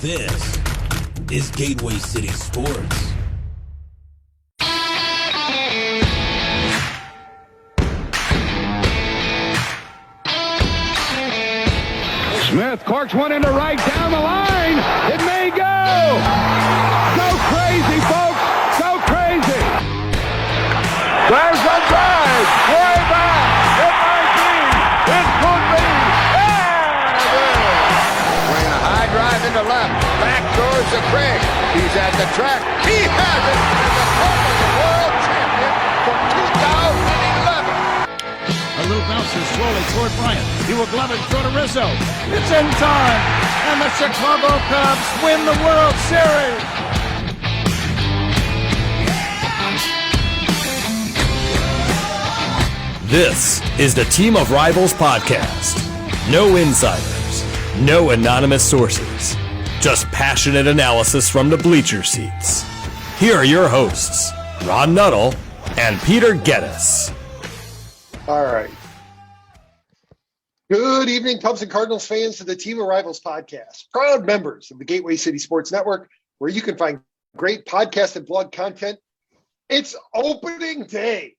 This is Gateway City Sports. Smith corks one into right down the line. It may go. Go crazy, folks. Go crazy. There's the drive. Way back. It might be. It could be. Yeah, it is. Swinging a high drive into left. Back towards the Craig. He's at the track. He has it. And the Cub is the world champion from 2011. A little bouncer slowly toward Bryant. He will glove it, throw to Rizzo. It's in time, and the Chicago Cubs win the World Series. This is the Team of Rivals podcast. No insiders, no anonymous sources, just passionate analysis from the bleacher seats. Here are your hosts, Ron Nuttall and Peter Geddes. All right. Good evening, Cubs and Cardinals fans, to the Team of Rivals podcast. Proud members of the Gateway City Sports Network, where you can find great podcast and blog content. It's opening day.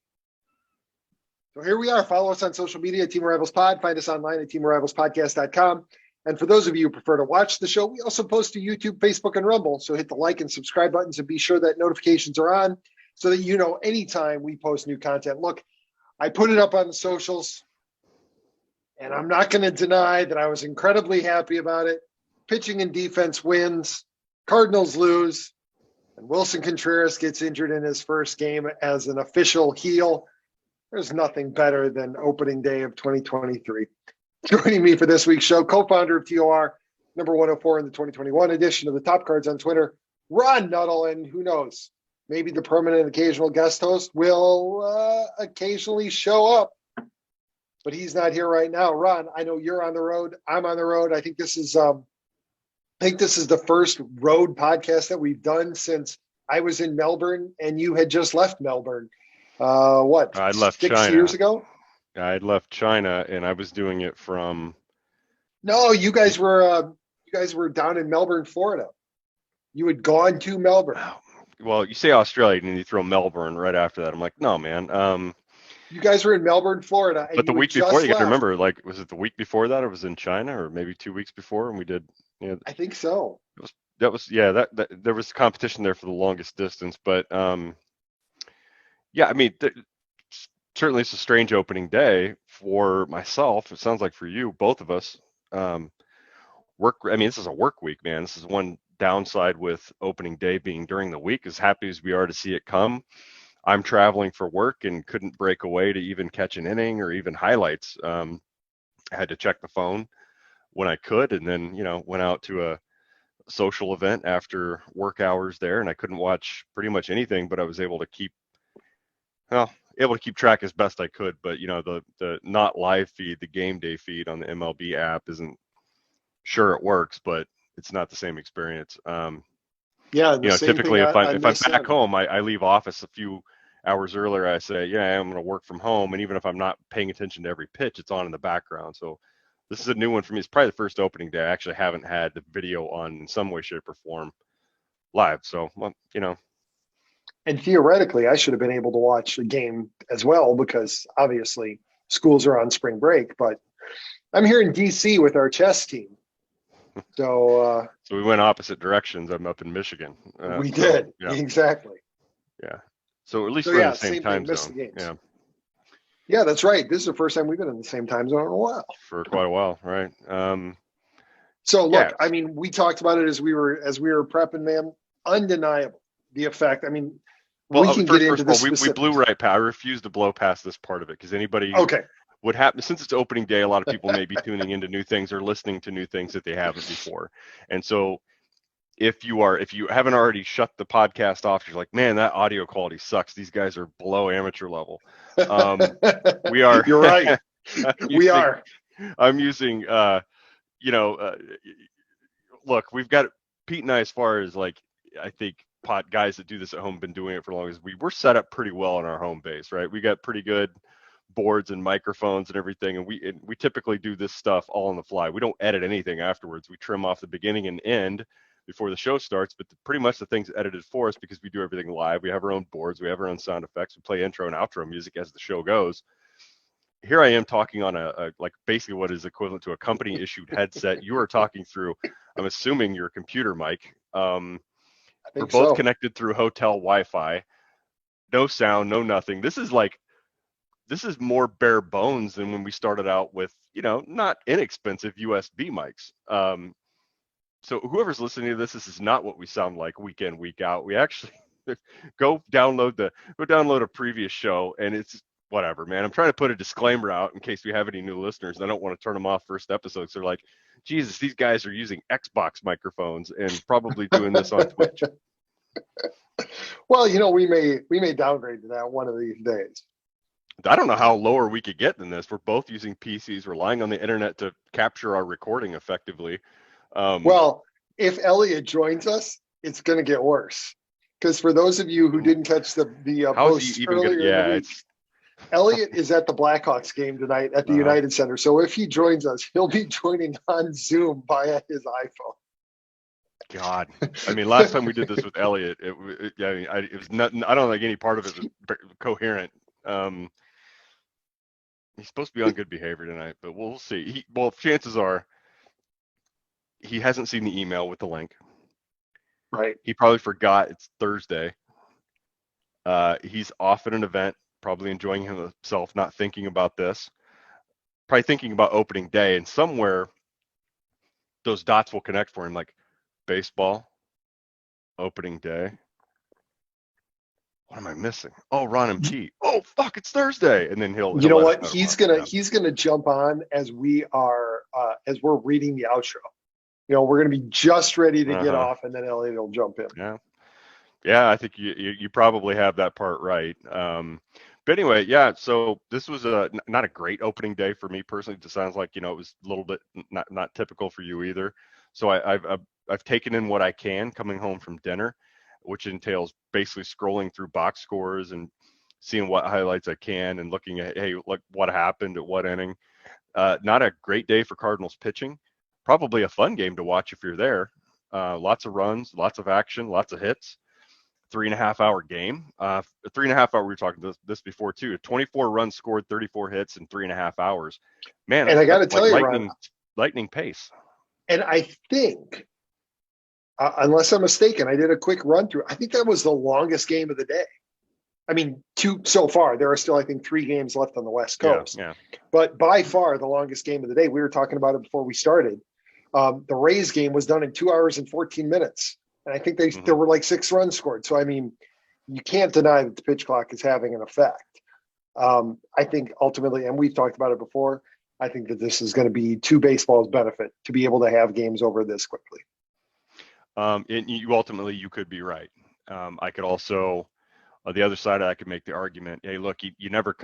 So here we are. Follow us on social media, Team of Rivals Pod. Find us online at teamofrivalspodcast.com. And for those of you who prefer to watch the show, we also post to YouTube, Facebook, and Rumble. So hit the like and subscribe buttons and be sure that notifications are on so that you know anytime we post new content. Look, I put it up on the socials, and I'm not going to deny that I was incredibly happy about it. Pitching and defense wins, Cardinals lose, and Wilson Contreras gets injured in his first game as an official heel. There's nothing better than opening day of 2023. Joining me for this week's show, co-founder of TOR, number 104 in the 2021 edition of the Top Cards on Twitter, Ron Nuttall, and who knows, maybe the permanent occasional guest host will occasionally show up, but he's not here right now. Ron, I know you're on the road. I'm on the road. I think this is the first road podcast that we've done since I was in Melbourne and you had just left Melbourne. I left 6 China. years ago? I had left China, and I was doing it from. No, you guys were down in Melbourne, Florida. You had gone to Melbourne. Well, you say Australia, and you throw Melbourne right after that. I'm like, no, man. You guys were in Melbourne, Florida. And but the week before, you got to left. remember, like, was it the week before that? I was in China, or maybe 2 weeks before, and we did. I think so. That was there was competition there for the longest distance, but yeah, I mean, certainly it's a strange opening day for myself. It sounds like for you, both of us. Work. I mean, this is a work week, man. This is one downside with opening day being during the week. As happy as we are to see it come, I'm traveling for work and couldn't break away to even catch an inning or even highlights. I had to check the phone when I could, and then went out to a social event after work hours there, and I couldn't watch pretty much anything, but I was able to keep track as best I could. But the not live feed, the game day feed on the MLB app isn't sure it works, but it's not the same experience. Typically if I'm back home, I leave office a few hours earlier. I say, I'm going to work from home. And even if I'm not paying attention to every pitch, it's on in the background. So this is a new one for me. It's probably the first opening day I actually haven't had the video on in some way, shape, or form live. So, And theoretically, I should have been able to watch a game as well because obviously schools are on spring break. But I'm here in D.C. with our chess team. So we went opposite directions. I'm up in Michigan. We did. Yeah. Exactly. Yeah. So at least we're in the same time zone. Yeah. Yeah, that's right. This is the first time we've been in the same time zone in a while. For quite a while, right? So look, I mean, we talked about it as we were prepping, man. Undeniable the effect. I mean, we can get into this. We blew right past. I refuse to blow past this part of it because anybody would happen since it's opening day. A lot of people may be tuning into new things or listening to new things that they haven't before. And so, if you haven't already shut the podcast off, you're like, man, that audio quality sucks. These guys are below amateur level. We are. You're right. We are. I'm using. Look, we've got Pete and I, as far as like, I think guys that do this at home have been doing it for long as we're set up pretty well on our home base, right? We got pretty good boards and microphones and everything, and we typically do this stuff all on the fly. We don't edit anything afterwards. We trim off the beginning and end, before the show starts, but pretty much the thing's edited for us because we do everything live. We have our own boards, we have our own sound effects, we play intro and outro music as the show goes. Here I am talking on a like basically what is equivalent to a company issued headset. You are talking through, I'm assuming, your computer mic. We're both connected through hotel Wi-Fi. No sound, no nothing. This is more bare bones than when we started out with, not inexpensive USB mics. So whoever's listening to this is not what we sound like week in, week out. We actually go download a previous show, and it's whatever, man. I'm trying to put a disclaimer out in case we have any new listeners. I don't want to turn them off first episode. So they're like, Jesus, these guys are using Xbox microphones and probably doing this on Twitch. Well, we may downgrade to that one of these days. I don't know how lower we could get than this. We're both using PCs, relying on the internet to capture our recording effectively. Well, if Elliott joins us, it's going to get worse. Because for those of you who didn't catch the post earlier in the week, Elliott is at the Blackhawks game tonight at the United Center. So if he joins us, he'll be joining on Zoom via his iPhone. God, I mean, last time we did this with Elliott, it was nothing. I don't think any part of it was coherent. He's supposed to be on good behavior tonight, but we'll see. Chances are he hasn't seen the email with the link. Right. He probably forgot it's Thursday. He's off at an event, probably enjoying himself, not thinking about this. Probably thinking about opening day, and somewhere those dots will connect for him, like baseball, opening day. What am I missing? Oh, Ron and Pete. Oh, fuck, it's Thursday. And then he'll know what? He's gonna jump on as we're reading the outro. We're gonna be just ready to get off, and then Elliott will jump in. Yeah. I think you probably have that part right. But anyway, yeah. So this was not a great opening day for me personally. It sounds like it was a little bit not typical for you either. So I've taken in what I can coming home from dinner, which entails basically scrolling through box scores and seeing what highlights I can and looking at, hey, look what happened at what inning. Not a great day for Cardinals pitching. Probably a fun game to watch if you're there. Lots of runs, lots of action, lots of hits. 3.5 hour game. 3.5 hour, we were talking this before too. 24 runs scored, 34 hits in 3.5 hours. Man, and I got to tell you, lightning pace. And I think, unless I'm mistaken, I did a quick run through. I think that was the longest game of the day. I mean, two so far. There are still, I think, 3 games left on the West Coast. Yeah. But by far the longest game of the day. We were talking about it before we started. The Rays game was done in 2 hours and 14 minutes. And I think there were like 6 runs scored. So, I mean, you can't deny that the pitch clock is having an effect. I think ultimately, and we've talked about it before, I think that this is going to be to baseball's benefit to be able to have games over this quickly. And you could be right. I could also, on the other side, I could make the argument, hey, look, you never,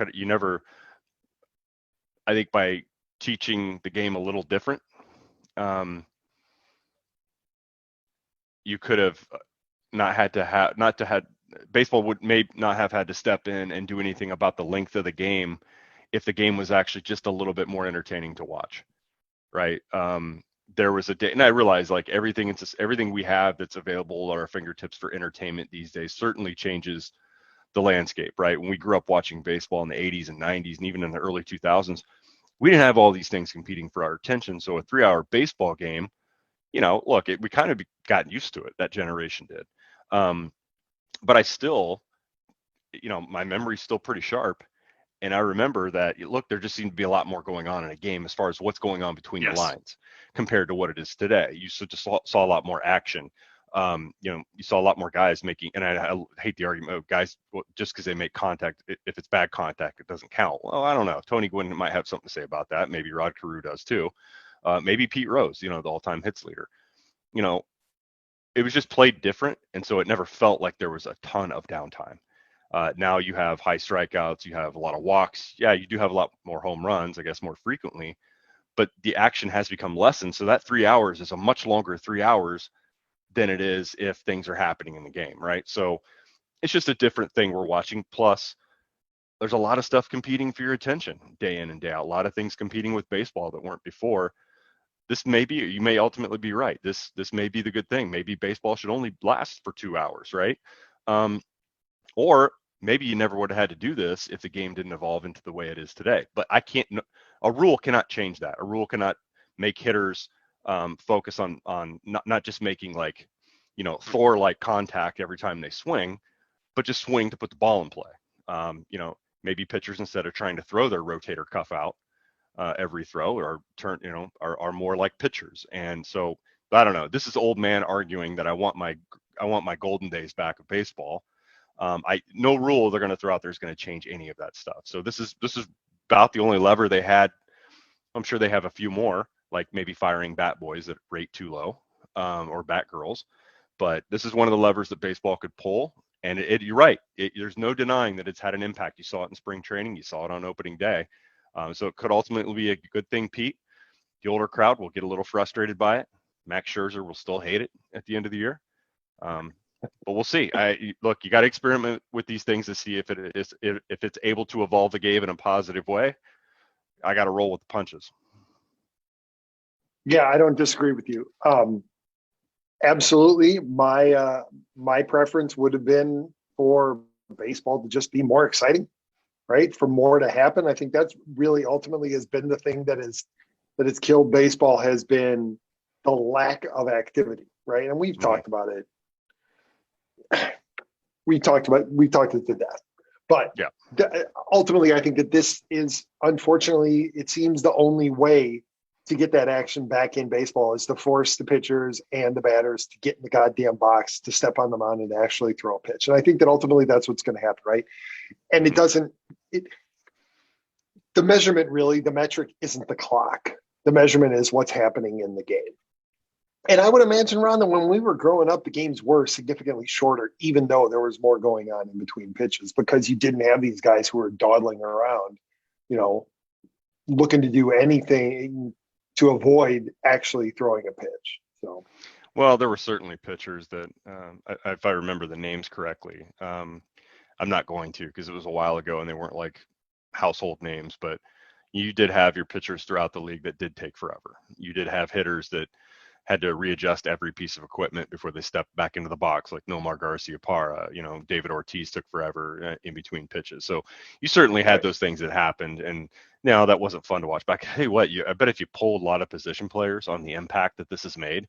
I think by teaching the game a little different, you could have baseball may not have had to step in and do anything about the length of the game if the game was actually just a little bit more entertaining to watch, right? There was a day, and I realize like everything we have that's available at our fingertips for entertainment these days certainly changes the landscape, right? When we grew up watching baseball in the 80s and 90s and even in the early 2000s, we didn't have all these things competing for our attention. So a 3-hour baseball game, we kind of got used to it. That generation did. But I still, my memory's still pretty sharp. And I remember that, look, there just seemed to be a lot more going on in a game as far as what's going on between the lines compared to what it is today. You just saw a lot more action. You saw a lot more guys making, and I hate the argument of guys, just because they make contact, if it's bad contact, it doesn't count. Well, I don't know. Tony Gwynn might have something to say about that. Maybe Rod Carew does too. Maybe Pete Rose, the all-time hits leader. It was just played different, and so it never felt like there was a ton of downtime. Now you have high strikeouts, you have a lot of walks. Yeah, you do have a lot more home runs, I guess, more frequently, but the action has become lessened. So that 3 hours is a much longer 3 hours than it is if things are happening in the game, right? So it's just a different thing we're watching. Plus, there's a lot of stuff competing for your attention day in and day out. A lot of things competing with baseball that weren't before. this may be, you may ultimately be right. This may be the good thing. Maybe baseball should only last for 2 hours, right? Or maybe you never would have had to do this if the game didn't evolve into the way it is today. But a rule cannot change that. A rule cannot make hitters focus on not just making like, Thor-like contact every time they swing, but just swing to put the ball in play. Maybe pitchers, instead of trying to throw their rotator cuff out every throw, or are more like pitchers. And so I don't know. This is old man arguing that I want my golden days back of baseball. No rule they're going to throw out there is going to change any of that stuff. So this is about the only lever they had. I'm sure they have a few more, like maybe firing bat boys that rate too low, or bat girls. But this is one of the levers that baseball could pull. And you're right. There's no denying that it's had an impact. You saw it in spring training. You saw it on opening day. So it could ultimately be a good thing, Pete. The older crowd will get a little frustrated by it. Max Scherzer will still hate it at the end of the year. But we'll see. Look, you got to experiment with these things to see if it's able to evolve the game in a positive way. I got to roll with the punches. Yeah, I don't disagree with you. Absolutely. My preference would have been for baseball to just be more exciting, right? For more to happen. I think that's really ultimately has been the thing that has killed baseball, has been the lack of activity, right? And we've talked about it. We talked it to death. But yeah, ultimately, I think that this is, unfortunately, it seems the only way to get that action back in baseball is to force the pitchers and the batters to get in the goddamn box, to step on the mound and actually throw a pitch. And I think that ultimately that's what's going to happen, right? And the measurement really, the metric isn't the clock. The measurement is what's happening in the game. And I would imagine, Ron, that when we were growing up, the games were significantly shorter, even though there was more going on in between pitches, because you didn't have these guys who were dawdling around, looking to do anything to avoid actually throwing a pitch. So, well, there were certainly pitchers that, if I remember the names correctly, I'm not going to, because it was a while ago and they weren't like household names, but you did have your pitchers throughout the league that did take forever. You did have hitters that had to readjust every piece of equipment before they stepped back into the box, like Nomar Garciaparra. David Ortiz took forever in between pitches. So you certainly had those things that happened, and now that wasn't fun to watch. But hey, I bet if you polled a lot of position players on the impact that this has made,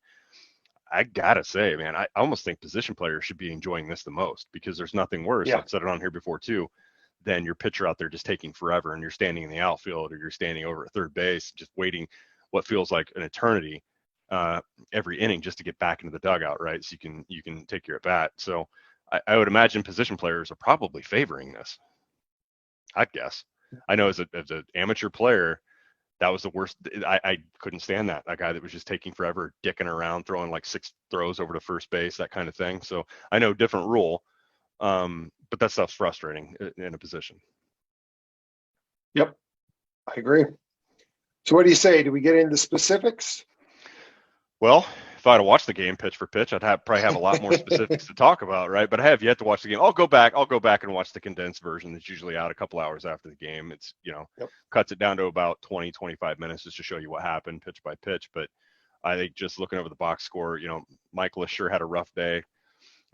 I gotta say, man, I almost think position players should be enjoying this the most, because there's nothing worse. I've said it on here before too, than your pitcher out there just taking forever, and you're standing in the outfield or you're standing over at third base, just waiting what feels like an eternity every inning just to get back into the dugout, right? So you can take your at bat. So I would imagine position players are probably favoring this. I'd guess. I know as an amateur player, that was the worst. I couldn't stand that. A guy that was just taking forever, dicking around, throwing like 6 throws over to first base, that kind of thing. So I know different rule, but that stuff's frustrating in a position. Yep, I agree. So what do you say? Do we get into specifics? Well, if I had watched the game pitch for pitch, I'd probably have a lot more specifics to talk about, right? But I have yet to watch the game. I'll go back and watch the condensed version that's usually out a couple hours after the game. It's, cuts it down to about 20, 25 minutes just to show you what happened pitch by pitch. But I think just looking over the box score, Michaelis sure had a rough day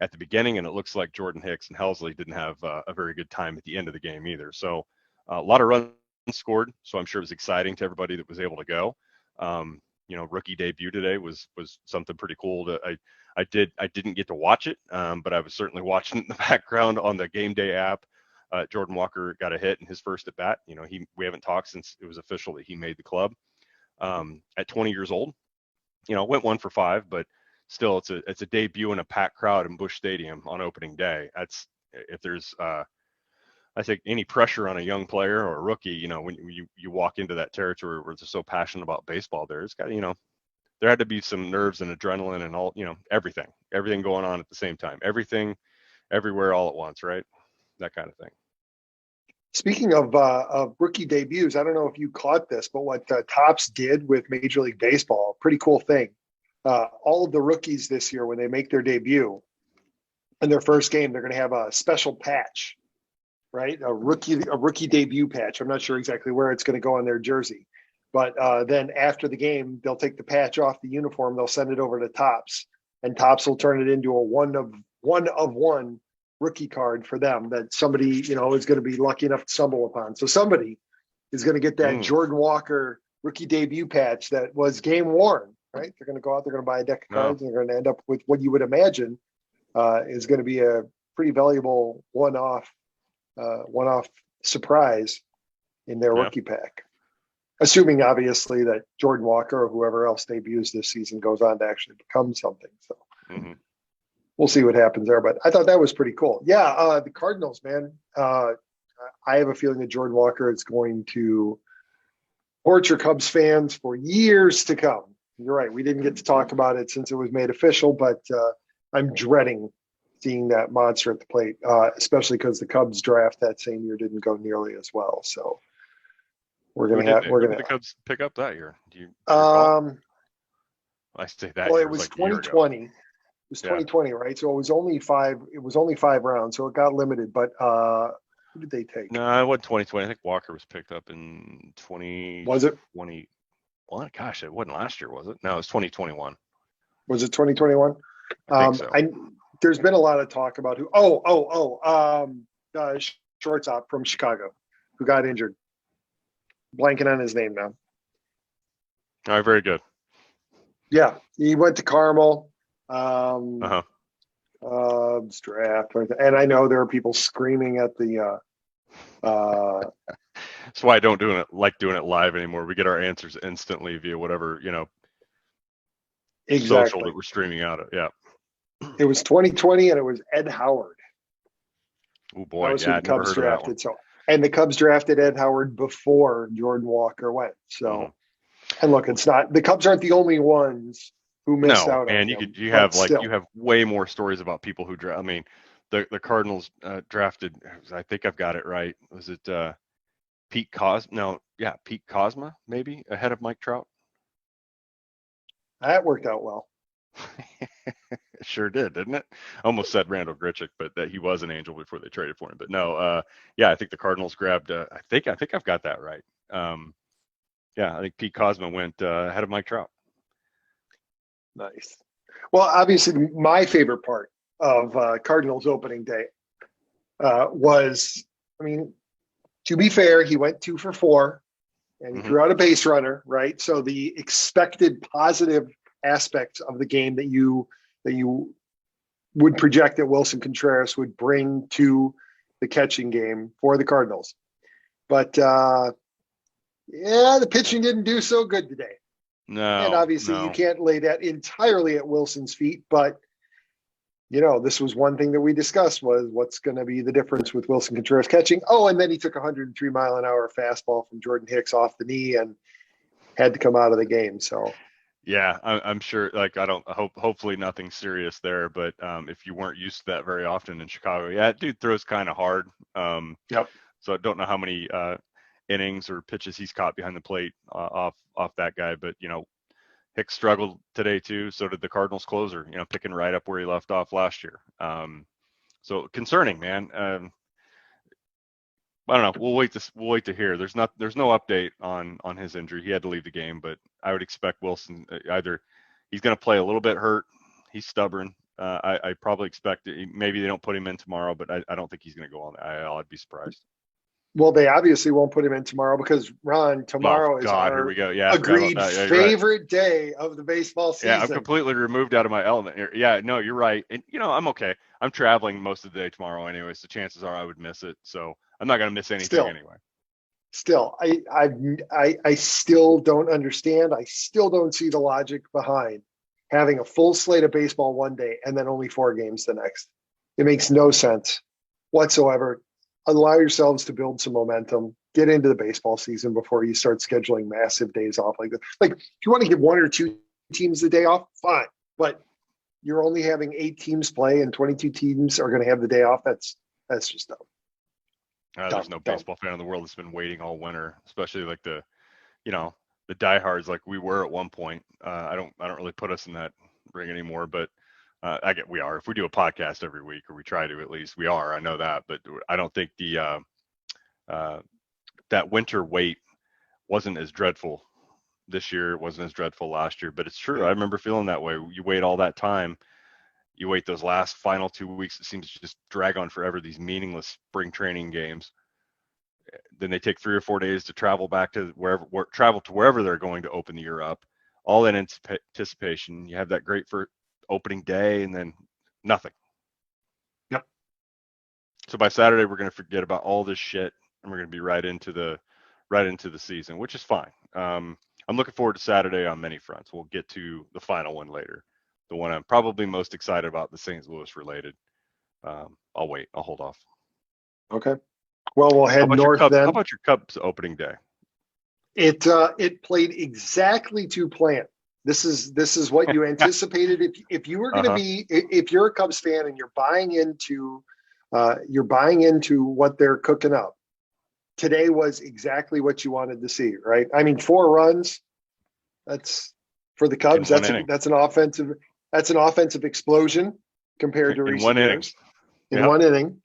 at the beginning, and it looks like Jordan Hicks and Helsley didn't have a very good time at the end of the game either. So a lot of runs scored. So I'm sure it was exciting to everybody that was able to go. Rookie debut today was something pretty cool. I didn't get to watch it, but I was certainly watching it in the background on the game day app. Jordan Walker got a hit in his first at bat. We haven't talked since it was official that he made the club. At 20 years old, went 1 for 5, but still it's a debut in a packed crowd in Busch Stadium on opening day. That's, if there's I think any pressure on a young player or a rookie, when you walk into that territory where they're so passionate about baseball, there had to be some nerves and adrenaline and all, everything going on at the same time, everything, everywhere, all at once, right? That kind of thing. Speaking of rookie debuts, I don't know if you caught this, but what Topps did with Major League Baseball, pretty cool thing. All of the rookies this year, when they make their debut in their first game, they're going to have a special patch. Right, a rookie debut patch. I'm not sure exactly where it's going to go on their jersey, But then after the game, they'll take the patch off the uniform. They'll send it over to Topps, and Topps will turn it into a one of one rookie card for them that somebody, is going to be lucky enough to stumble upon. So somebody is going to get that Jordan Walker rookie debut patch that was game worn, right? They're going to go out, they're going to buy a deck of cards, and they're going to end up with what you would imagine is going to be a pretty valuable one-off surprise in their rookie pack. Assuming, obviously, that Jordan Walker or whoever else debuts this season goes on to actually become something. So we'll see what happens there. But I thought that was pretty cool. Yeah, the Cardinals, man. I have a feeling that Jordan Walker is going to torture Cubs fans for years to come. You're right. We didn't get to talk about it since it was made official, but I'm dreading seeing that monster at the plate, especially because the Cubs draft that same year didn't go nearly as well. So we're going to the Cubs pick up that year. Do you I say that well, year it was like 2020. It was 2020, right? So it was only five rounds, so it got limited. But who did they take? No, it wasn't 2020. I think Walker was picked up in 20. Was it 20? Well, gosh, it wasn't last year, was it? No, it was 2021. Was it 2021? I think so. There's been a lot of talk about who. Shortstop from Chicago who got injured. Blanking on his name now. All right, very good. Yeah, he went to Carmel. Uh-huh. Draft, and I know there are people screaming at the. That's why I don't doing it live anymore. We get our answers instantly via whatever social that we're streaming out of. Yeah. It was 2020, and it was Ed Howard. Oh boy, that was yeah, who the Cubs drafted. So, and the Cubs drafted Ed Howard before Jordan Walker went. So, and look, it's not the Cubs aren't the only ones who missed out. And you have way more stories about people who draft. I mean, the Cardinals drafted. I think I've got it right. Was it Pete Cosma maybe ahead of Mike Trout? That worked out well. Sure did, didn't it? Almost said Randall Grichuk, but that he was an Angel before they traded for him. But no, I think the Cardinals grabbed. I think I've got that right. I think Pete Cosma went ahead of Mike Trout. Nice. Well, obviously, my favorite part of Cardinals opening day was, to be fair, he went 2 for 4, and he threw out a base runner, right? So the expected positive aspects of the game that you would project that Wilson Contreras would bring to the catching game for the Cardinals. But the pitching didn't do so good today. No. And obviously you can't lay that entirely at Wilson's feet, but this was one thing that we discussed was what's going to be the difference with Wilson Contreras catching. Oh, and then he took a 103-mile-an-hour fastball from Jordan Hicks off the knee and had to come out of the game. So, yeah, I'm sure. Hopefully nothing serious there. But if you weren't used to that very often in Chicago, dude throws kind of hard. Yep. So I don't know how many innings or pitches he's caught behind the plate off that guy, but Hicks struggled today too. So did the Cardinals closer, picking right up where he left off last year. So concerning, man. I don't know. We'll wait to hear. There's no update on his injury. He had to leave the game, but I would expect Wilson either he's going to play a little bit hurt. He's stubborn. I probably expect maybe they don't put him in tomorrow, but I don't think he's going to go on the IL. I'd be surprised. Well, they obviously won't put him in tomorrow because Ron, tomorrow is our here we go. Yeah, agreed favorite day of the baseball season. Yeah, I'm completely removed out of my element here. Yeah, no, you're right. And I'm okay. I'm traveling most of the day tomorrow anyway, so chances are I would miss it. So I'm not going to miss anything anyway. Still, I still don't understand. I still don't see the logic behind having a full slate of baseball one day and then only 4 games the next. It makes no sense whatsoever. Allow yourselves to build some momentum, get into the baseball season before you start scheduling massive days off like this. Like, if you want to give 1 or 2 teams the day off, fine. But you're only having 8 teams play and 22 teams are going to have the day off. That's just dumb. There's no baseball fan in the world that's been waiting all winter, especially like the diehards like we were at one point. I don't really put us in that ring anymore, but we are. If we do a podcast every week, or we try to at least, we are. I know that, but I don't think the that winter wait wasn't as dreadful this year. It wasn't as dreadful last year, but it's true. I remember feeling that way. You wait all that time. You wait those last final 2 weeks. It seems to just drag on forever. These meaningless spring training games. Then they take 3 or 4 days to travel back to wherever they're going to open the year up. All in anticipation. You have that great for opening day, and then nothing. Yep. So by Saturday, we're going to forget about all this shit, and we're going to be right into the season, which is fine. I'm looking forward to Saturday on many fronts. We'll get to the final one later. The one I'm probably most excited about, the St. Louis related. I'll wait. I'll hold off. Okay. Well, we'll head north then. How about your Cubs opening day? It played exactly to plan. This is what you anticipated. If you were going to be, if you're a Cubs fan and you're buying into what they're cooking up, today was exactly what you wanted to see, right? I mean, 4 runs. That's for the Cubs. That's an offensive explosion compared to recent years. In one inning.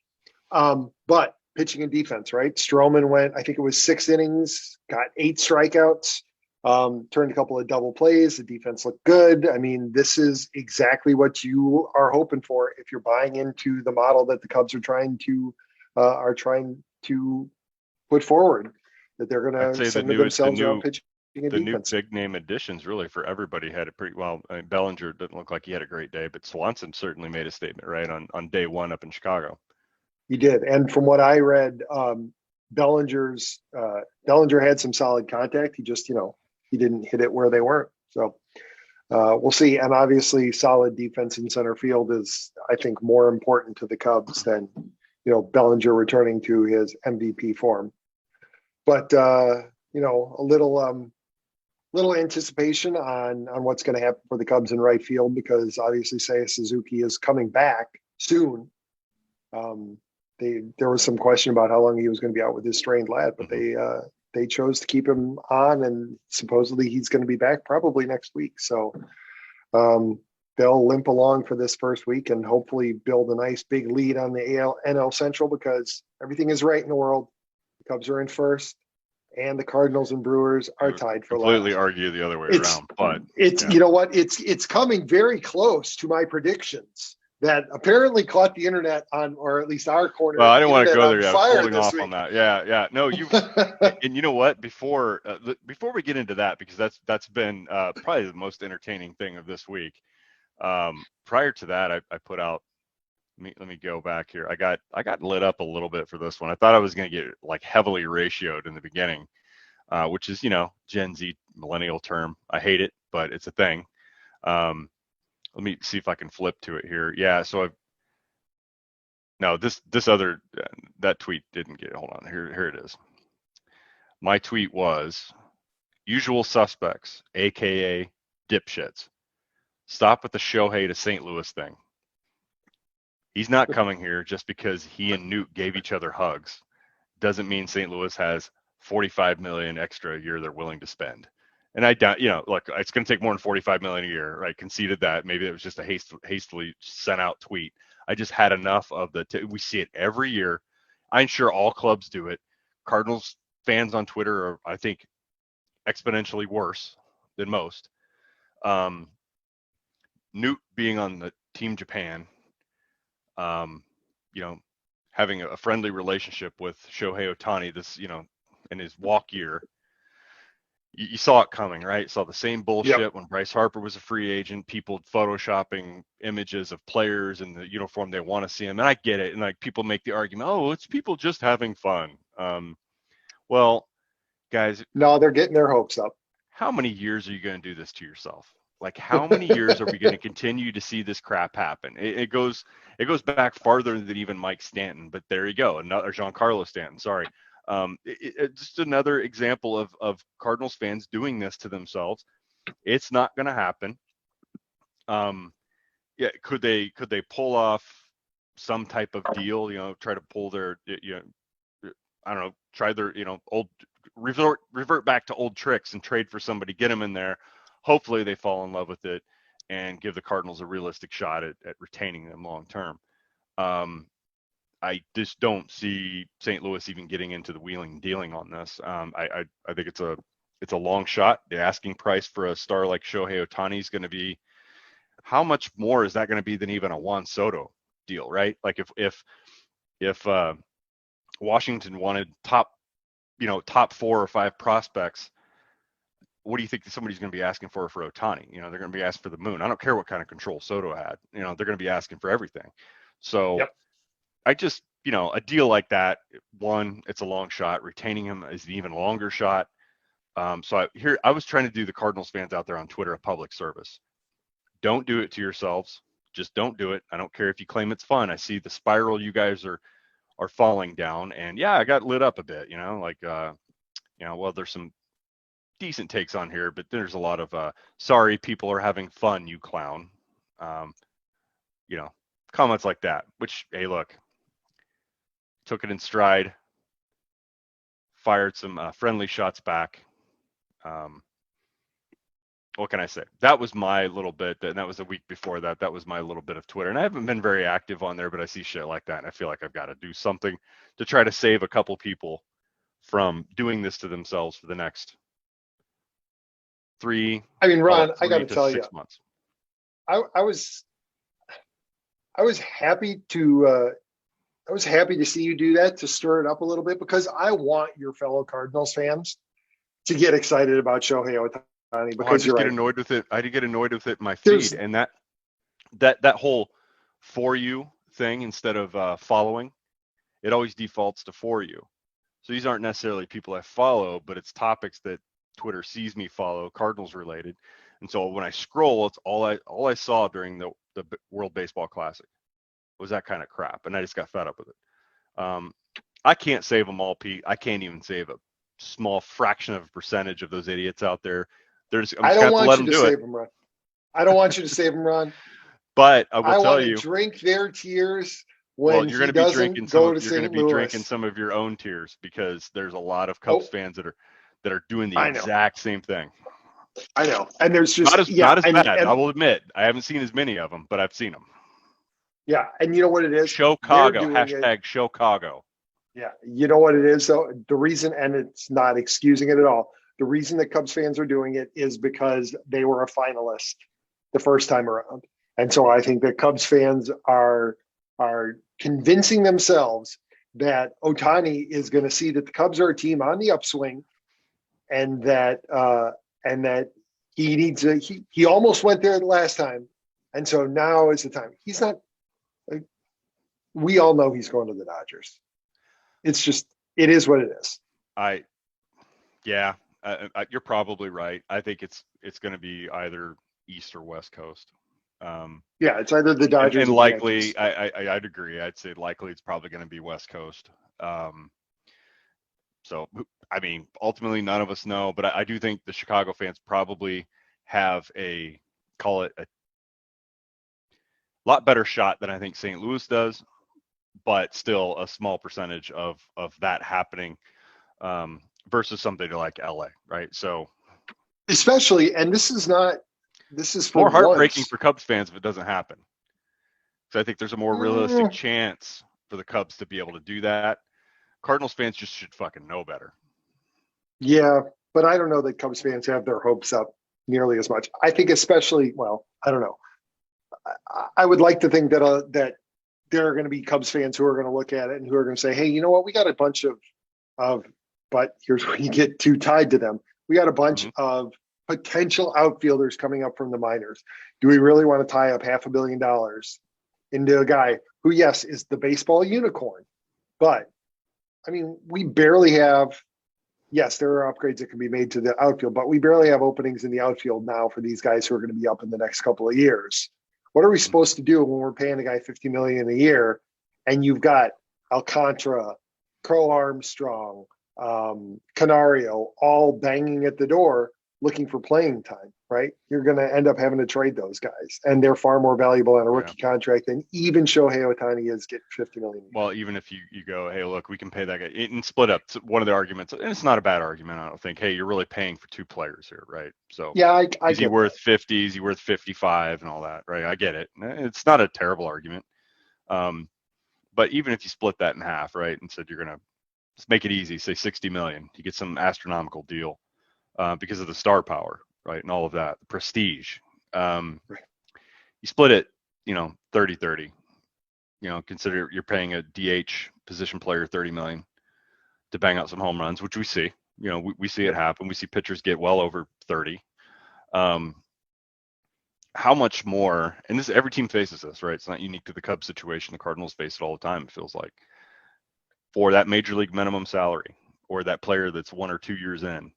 But pitching and defense, right? Stroman went, I think it was 6 innings, got 8 strikeouts, turned a couple of double plays. The defense looked good. I mean, this is exactly what you are hoping for if you're buying into the model that the Cubs are trying to put forward, that they're going to center themselves around pitching and defense. The new big name additions really for everybody had it pretty well. I mean, Bellinger didn't look like he had a great day, but Swanson certainly made a statement, right, on day one up in Chicago. He did. And from what I read, Bellinger had some solid contact. He just, he didn't hit it where they weren't. So we'll see. And obviously solid defense in center field is, I think, more important to the Cubs than, Bellinger returning to his MVP form. But, a little anticipation on what's going to happen for the Cubs in right field, because obviously Seiya Suzuki is coming back soon. There was some question about how long he was going to be out with his strained lat, but they chose to keep him on, and supposedly he's going to be back probably next week. So they'll limp along for this first week and hopefully build a nice big lead on the NL Central, because everything is right in the world. The Cubs are in first, and the Cardinals and Brewers are tied for last. Completely argue the other way around, but you know what? It's coming very close to my predictions that apparently caught the internet on, or at least our corner. Well, I didn't want to go there yet. I was holding off week. on that. Yeah. No, you. And you know what? Before we get into that, because that's been probably the most entertaining thing of this week. Prior to that, I put out. Let me go back here. I got lit up a little bit for this one. I thought I was going to get like heavily ratioed in the beginning, which is Gen Z millennial term. I hate it, but it's a thing. Let me see if I can flip to it here. Yeah, so this other that tweet didn't get. Hold on, here it is. My tweet was, usual suspects, aka dipshits, stop with the Shohei to St. Louis thing. He's not coming here just because he and Newt gave each other hugs. Doesn't mean St. Louis has $45 million extra a year they're willing to spend. And I doubt, look, it's going to take more than $45 million a year, right? Conceded that. Maybe it was just a hastily sent out tweet. I just had enough of we see it every year. I'm sure all clubs do it. Cardinals fans on Twitter are, I think, exponentially worse than most. Newt being on the Team Japan, having a friendly relationship with Shohei Ohtani, this, in his walk year. You saw it coming, right? You saw the same bullshit when Bryce Harper was a free agent, people photoshopping images of players in the uniform they want to see them. And I get it. And like people make the argument, oh, it's people just having fun. Well, guys. No, they're getting their hopes up. How many years are you going to do this to yourself? Like how many years are we going to continue to see this crap happen? It goes back farther than even Mike Stanton, but there you go. Another Giancarlo Stanton. Sorry. It's just another example of Cardinals fans doing this to themselves. It's not going to happen. Could they pull off some type of deal? Try to pull their, I don't know, try their, old revert back to old tricks and trade for somebody, get them in there. Hopefully they fall in love with it and give the Cardinals a realistic shot at retaining them long term. I just don't see St. Louis even getting into the wheeling and dealing on this. I think it's a It's a long shot. The asking price for a star like Shohei Ohtani is going to be, how much more is that going to be than even a Juan Soto deal, right? Like if Washington wanted top 4 or 5 prospects, what do you think somebody's going to be asking for Ohtani? They're going to be asking for the moon. I don't care what kind of control Soto had. They're going to be asking for everything. So Yep. I just, a deal like that, one, it's a long shot. Retaining him is an even longer shot. So I was trying to do the Cardinals fans out there on Twitter a public service. Don't do it to yourselves. Just don't do it. I don't care if you claim it's fun. I see the spiral you guys are falling down, and yeah, I got lit up a bit. Well, there's some decent takes on here, but there's a lot of sorry, people are having fun, you clown. Comments like that, which, hey, look, took it in stride, fired some friendly shots back. What can I say? That was my little bit, and that was a week before that. That was my little bit of Twitter, and I haven't been very active on there, but I see shit like that, and I feel like I've got to do something to try to save a couple people from doing this to themselves for the next 3. I mean, Ron, I 3 got to to tell 6 you, months. I was happy to see you do that, to stir it up a little bit, because I want your fellow Cardinals fans to get excited about Shohei Ohtani, because I just get annoyed with it. I get annoyed with it in my There's- feed, and that whole for you thing, instead of following, it always defaults to for you. So these aren't necessarily people I follow, but it's topics that Twitter sees me follow, Cardinals related. And so when I scroll, it's all I saw during the World Baseball Classic was that kind of crap, and I just got fed up with it. I can't save them all, Pete. I can't even save a small fraction of a percentage of those idiots out there. I don't want you to save them, Ron. I don't want you to save them, Ron. But I will tell want you, to drink their tears when you're going he to be doesn't drinking go some. to You're going to St. be Louis. drinking some of your own tears, because there's a lot of Cubs fans that are doing the I know. exact same thing. I know, and there's just not as bad. I will admit, I haven't seen as many of them, but I've seen them. Yeah, and you know what it is? Chicago, hashtag Chicago. Yeah, you know what it is, though? The reason, and it's not excusing it at all, the reason that Cubs fans are doing it is because they were a finalist the first time around. And so I think that Cubs fans are convincing themselves that Ohtani is going to see that the Cubs are a team on the upswing, and that he needs he almost went there the last time. And so now is the time. He's not, we all know he's going to the Dodgers. It's just, it is what it is. You're probably right. I think it's going to be either East or West Coast. It's either the Dodgers and or likely, the I'd agree. I'd say likely it's probably going to be West Coast. So, I mean, ultimately, none of us know, but I do think the Chicago fans probably have a lot better shot than I think St. Louis does, but still a small percentage of that happening versus something like LA, right? So, especially, and this is for more heartbreaking once. for Cubs fans if it doesn't happen. So I think there's a more realistic chance for the Cubs to be able to do that. Cardinals fans just should fucking know better. Yeah, but I don't know that Cubs fans have their hopes up nearly as much. I think especially, well, I don't know. I would like to think that that there are going to be Cubs fans who are going to look at it and who are going to say, hey, you know what? We got a bunch of but here's where you get too tied to them. We got a bunch of potential outfielders coming up from the minors. Do we really want to tie up $500 million into a guy who, yes, is the baseball unicorn? But, I mean, we barely have, yes, there are upgrades that can be made to the outfield, but we barely have openings in the outfield now for these guys who are going to be up in the next couple of years. What are we supposed to do when we're paying a guy $50 million a year and you've got Alcantara, Crow Armstrong, Canario all banging at the door looking for playing time, right? You're going to end up having to trade those guys, and they're far more valuable on a rookie contract than even Shohei Ohtani is getting $50 million. Well, even if you go, hey, look, we can pay that guy and split up. One of the arguments, and it's not a bad argument, I don't think. Hey, you're really paying for 2 players here, right? So yeah, is he worth 50? Is he worth 55 and all that, right? I get it. It's not a terrible argument. But even if you split that in half, right, and said you're going to, let's make it easy, say 60 million, you get some astronomical deal. because of the star power, right, and all of that, the prestige. Right. You split it, 30-30. Consider you're paying a DH position player $30 million to bang out some home runs, which we see. We see it happen. We see pitchers get well over 30. How much more? And this every team faces this, right? It's not unique to the Cubs situation. The Cardinals face it all the time. It feels like for that major league minimum salary or that player that's 1 or 2 years in.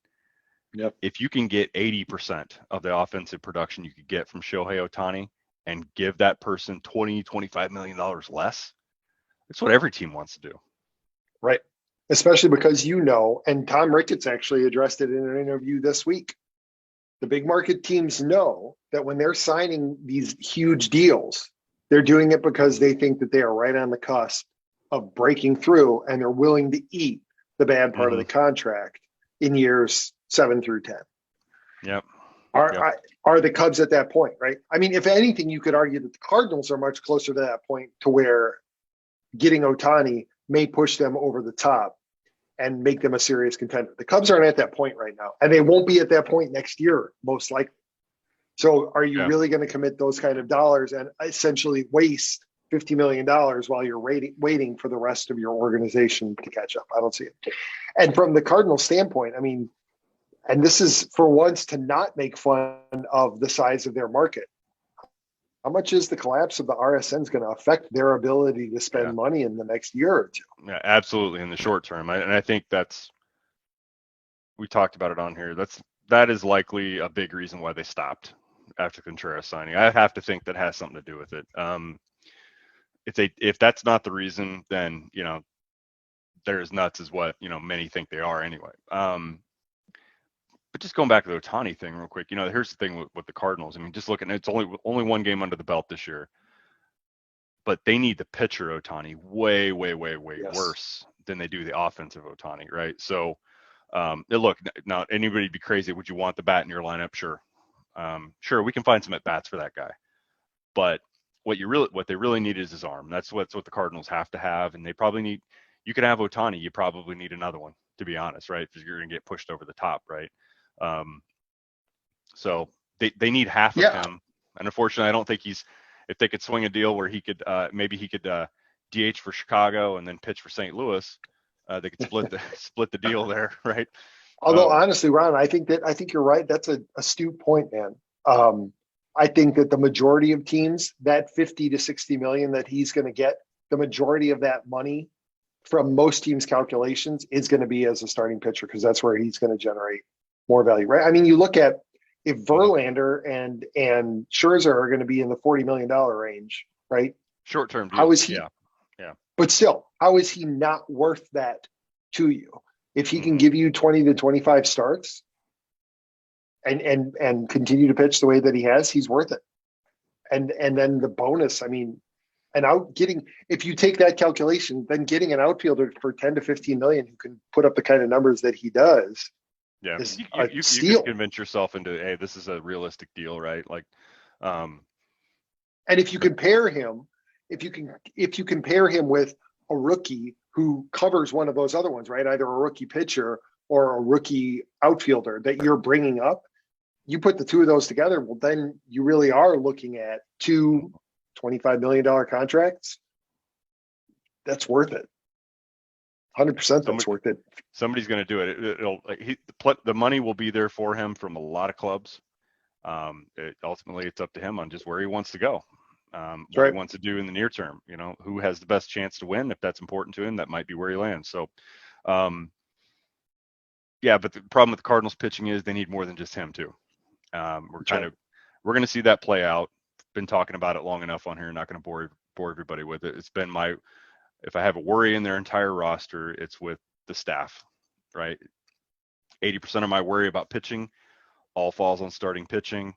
Yep. If you can get 80% of the offensive production you could get from Shohei Ohtani and give that person $20-25 million less, that's what every team wants to do. Right. Especially because and Tom Ricketts actually addressed it in an interview this week. The big market teams know that when they're signing these huge deals, they're doing it because they think that they are right on the cusp of breaking through, and they're willing to eat the bad part of the contract in years 7 through 10. Yep. Are the Cubs at that point, right? I mean, if anything, you could argue that the Cardinals are much closer to that point, to where getting Ohtani may push them over the top and make them a serious contender. The Cubs aren't at that point right now, and they won't be at that point next year, most likely. So are you really going to commit those kind of dollars and essentially waste $50 million while you're waiting for the rest of your organization to catch up? I don't see it. And from the Cardinals standpoint, I mean, and this is for once to not make fun of the size of their market. How much is the collapse of the RSNs going to affect their ability to spend money in the next year or two? Yeah, absolutely. In the short term. And I think we talked about it on here. That is likely a big reason why they stopped after Contreras signing. I have to think that has something to do with it. If that's not the reason, then, they're as nuts as what, many think they are anyway. But just going back to the Ohtani thing real quick, here's the thing with the Cardinals. I mean, just looking, it's only one game under the belt this year, but they need the pitcher Ohtani way, way, way, way worse than they do the offensive Ohtani, right? So, look, now anybody be crazy. Would you want the bat in your lineup? Sure. Sure, we can find some at bats for that guy. But what they really need is his arm. That's what the Cardinals have to have, and they probably need. You can have Ohtani, you probably need another one, to be honest, right? Because you're going to get pushed over the top, right? So they need half of him, and unfortunately, I don't think if they could swing a deal where he could maybe he could DH for Chicago and then pitch for St. Louis, they could split the deal there, right? Although honestly, Ron, I think you're right. That's a astute point, man. I think that the majority of teams, that 50 to 60 million that he's going to get, the majority of that money from most teams' calculations is going to be as a starting pitcher, because that's where he's going to generate more value, right? I mean, you look at if Verlander and Scherzer are going to be in the $40 million range, right? Short-term deal. How is he? Yeah. But still, how is he not worth that to you? If he can give you 20 to 25 starts and continue to pitch the way that he has, he's worth it. And then the bonus, I mean, if you take that calculation, then getting an outfielder for 10 to 15 million who can put up the kind of numbers that he does. Yeah, you can convince yourself into, hey, this is a realistic deal, right? Like, and if you compare him, if you compare him with a rookie who covers one of those other ones, right? Either a rookie pitcher or a rookie outfielder that you're bringing up, you put the two of those together, well, then you really are looking at two $25 million contracts. That's worth it. 100%. That's worth it. Somebody's going to do it. The money will be there for him from a lot of clubs. Ultimately, it's up to him on just where he wants to go. What he wants to do in the near term, who has the best chance to win. If that's important to him, that might be where he lands. So, but the problem with the Cardinals pitching is they need more than just him too. We're going to see that play out. Been talking about it long enough on here. Not going to bore everybody with it. It's been if I have a worry in their entire roster, it's with the staff, right? 80% of my worry about pitching all falls on starting pitching.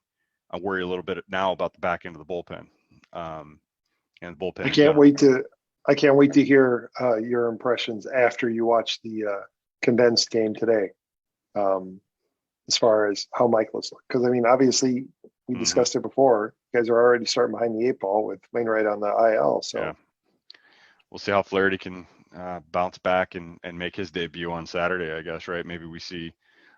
I worry a little bit now about the back end of the bullpen. And the bullpen. I can't wait to hear your impressions after you watch the condensed game today, as far as how Michaelis looked. Because I mean, obviously, we discussed it before. You guys are already starting behind the 8 ball with Wainwright on the IL. So we'll see how Flaherty can bounce back and make his debut on Saturday, I guess, right? Maybe we see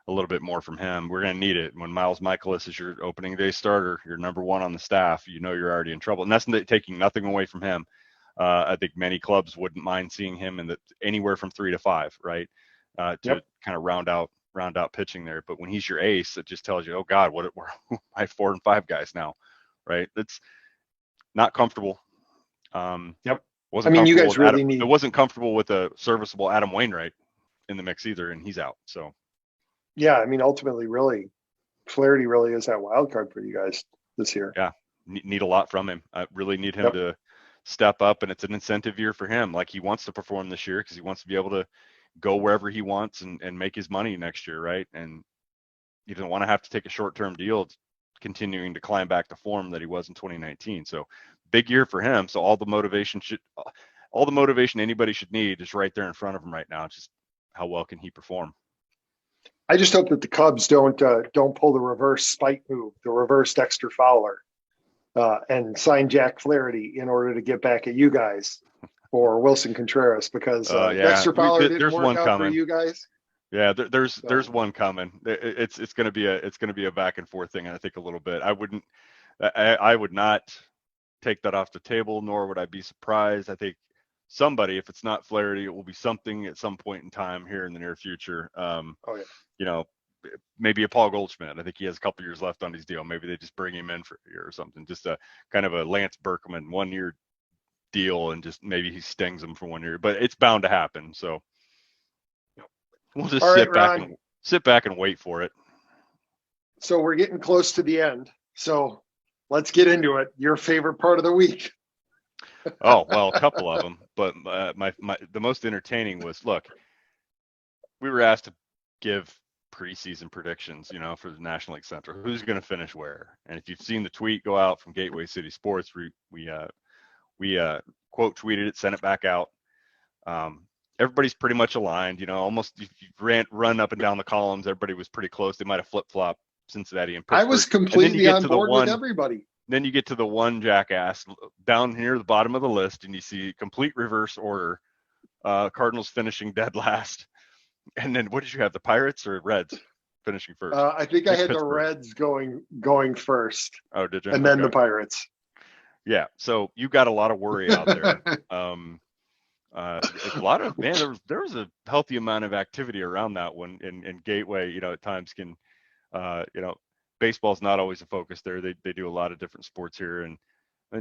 a little bit more from him. We're going to need it. When Miles Michaelis is your opening day starter, you're number one on the staff, you know you're already in trouble. And that's taking nothing away from him. I think many clubs wouldn't mind seeing him in anywhere from 3 to 5, right? To kind of round out pitching there. But when he's your ace, it just tells you, oh God, we're my 4 and 5 guys now, right? That's not comfortable. You guys really need. It wasn't comfortable with a serviceable Adam Wainwright in the mix either, and he's out. So. Yeah, I mean, ultimately, really, Flaherty really is that wild card for you guys this year. Yeah, need a lot from him. I really need him to step up, and it's an incentive year for him. Like, he wants to perform this year because he wants to be able to go wherever he wants and make his money next year, right? And he doesn't want to have to take a short-term deal continuing to climb back to form that he was in 2019. So big year for him. So all the motivation anybody should need is right there in front of him right now. Just how well can he perform? I just hope that the Cubs don't pull the reverse spite move, the reverse Dexter Fowler, and sign Jack Flaherty in order to get back at you guys or Wilson Contreras, because Dexter Fowler didn't work out for you guys. Yeah, there's one coming. It's going to be a back and forth thing, I think, a little bit. I would not take that off the table, nor would I be surprised. I think somebody, if it's not Flaherty, it will be something at some point in time here in the near future. Maybe a Paul Goldschmidt. I think he has a couple years left on his deal. Maybe they just bring him in for a year or something. Just a kind of a Lance Berkman 1-year deal, and just maybe he stings them for 1 year. But it's bound to happen. So we'll just sit back and wait for it. So we're getting close to the end. So let's get into it. Your favorite part of the week. Oh, well, a couple of them, but the most entertaining was, look, we were asked to give preseason predictions, for the National League Central, who's going to finish where. And if you've seen the tweet go out from Gateway City Sports, we quote tweeted it, sent it back out. Everybody's pretty much aligned, almost if you run up and down the columns, everybody was pretty close. They might have flip-flopped Cincinnati and Pittsburgh. I was completely on board with everybody. Then you get to the one jackass down near the bottom of the list, and you see complete reverse order. Cardinals finishing dead last. And then what did you have, the Pirates or Reds finishing first? I think I had Pittsburgh. The Reds going first. Oh, did you? And then the Pirates. Yeah, so you got a lot of worry out there. A lot of, there was a healthy amount of activity around that one in Gateway. At times can, baseball's not always a focus there. They do a lot of different sports here, and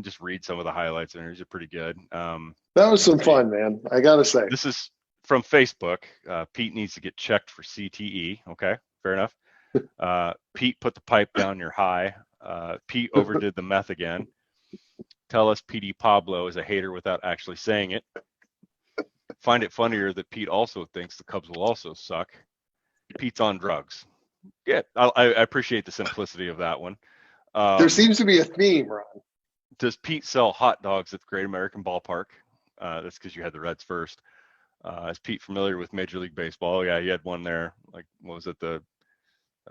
just read some of the highlights, and these are pretty good. That was some fun, man. I gotta say. This is from Facebook. Pete needs to get checked for CTE. Okay, fair enough. Pete put the pipe down your high. Pete overdid the meth again. Tell us PD Pablo is a hater without actually saying it. Find it funnier that Pete also thinks the Cubs will also suck. Pete's on drugs. Yeah, I appreciate the simplicity of that one. There seems to be a theme, Ron. Does Pete sell hot dogs at the Great American Ballpark? That's because you had the Reds first. Is Pete familiar with Major League Baseball? Yeah, he had one there. Like, what was it? The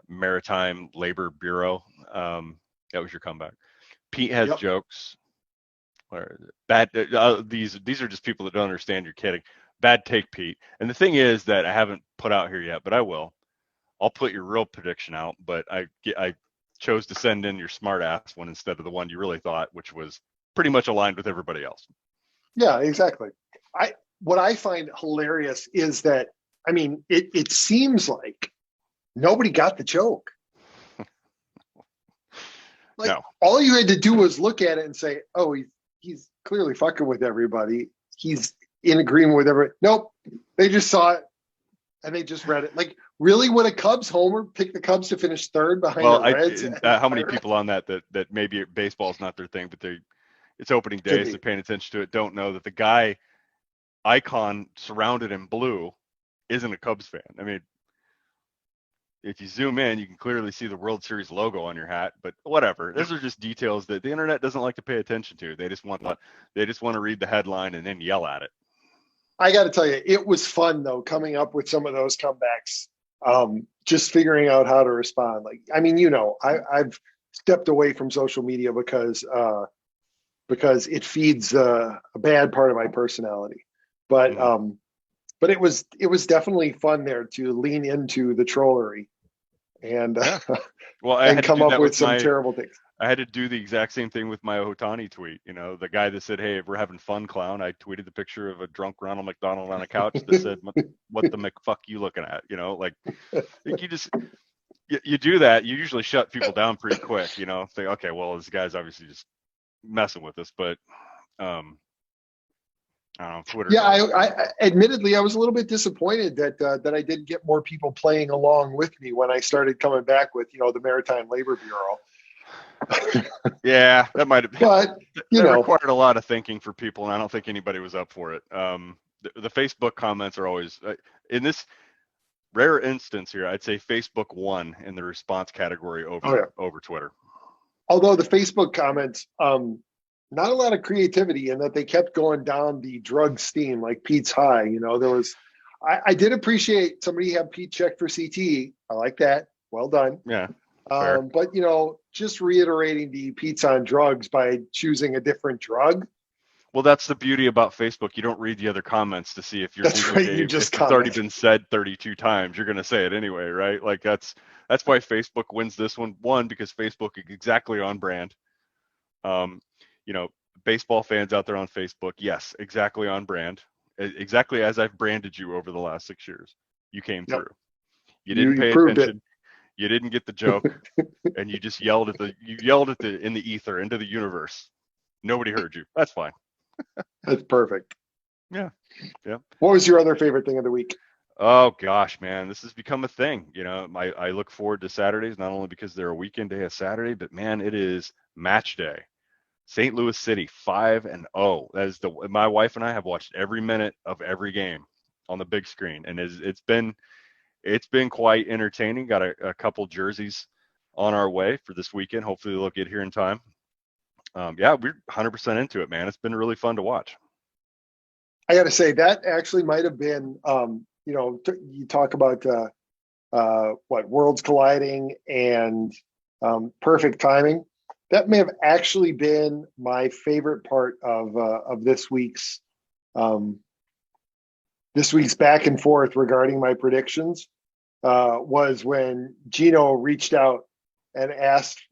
Maritime Labor Bureau. That was your comeback. Pete has jokes. Where is it? Bad. These are just people that don't understand you're kidding. Bad take, Pete. And the thing is that I haven't put out here yet, but I will. I'll put your real prediction out, but I chose to send in your smart ass one instead of the one you really thought, which was pretty much aligned with everybody else. Yeah, exactly. What I find hilarious is that, it seems like nobody got the joke. No. All you had to do was look at it and say, oh, he's clearly fucking with everybody. He's in agreement with everybody. Nope. They just saw it and they just read it. Like, really, would a Cubs homer pick the Cubs to finish third behind the Reds? How many people on that maybe baseball's not their thing, but it's opening day, so they're paying attention to it, don't know that the guy icon surrounded in blue isn't a Cubs fan. If you zoom in, you can clearly see the World Series logo on your hat, but whatever. Those are just details that the internet doesn't like to pay attention to. They just want to read the headline and then yell at it. I got to tell you, it was fun though, coming up with some of those comebacks. Just figuring out how to respond. I've stepped away from social media because it feeds a bad part of my personality. But it was definitely fun there to lean into the trollery and Well, I and had to come do up that with with some my. terrible things. I had to do the exact same thing with my Otani tweet. You know, the guy that said, "Hey, if we're having fun, clown," I tweeted the picture of a drunk Ronald McDonald on a couch that said, "What the McFuck you looking at?" You know, like you just you do that, you usually shut people down pretty quick. You know, say, "Okay, well, this guy's obviously just messing with us," but I don't know, Twitter. Yeah, I admittedly I was a little bit disappointed that I didn't get more people playing along with me when I started coming back with the Maritime Labor Bureau. Yeah, that might have been. But that required a lot of thinking for people, and I don't think anybody was up for it. The Facebook comments are always in this rare instance here. I'd say Facebook won in the response category over Twitter. Although the Facebook comments, not a lot of creativity in that they kept going down the drug steam like Pete's high. There was, I did appreciate somebody had Pete checked for CT. I like that. Well done. Yeah. But just reiterating the Pete's on drugs by choosing a different drug. Well, that's the beauty about Facebook. You don't read the other comments to see if you're That's right. You just if it's already been said 32 times, you're going to say it anyway, right? Like that's why Facebook wins this one. One, because Facebook is exactly on brand. Baseball fans out there on Facebook, yes, exactly on brand. Exactly as I've branded you over the last 6 years. You came through. You didn't pay attention. You didn't get the joke, and you just yelled in the ether, into the universe. Nobody heard you. That's fine. That's perfect. Yeah. What was your other favorite thing of the week? Oh gosh, man, this has become a thing. I look forward to Saturdays, not only because they're a weekend day, a Saturday, but man, it is match day. St. Louis City 5-0. That is my wife and I have watched every minute of every game on the big screen, and it's been quite entertaining. Got a couple jerseys on our way for this weekend. Hopefully they'll get here in time. Yeah, we're 100% into it, man. It's been really fun to watch. I got to say that actually might have been, you talk about worlds colliding and perfect timing. That may have actually been my favorite part of this week's back and forth regarding my predictions. Was when Gino reached out and asked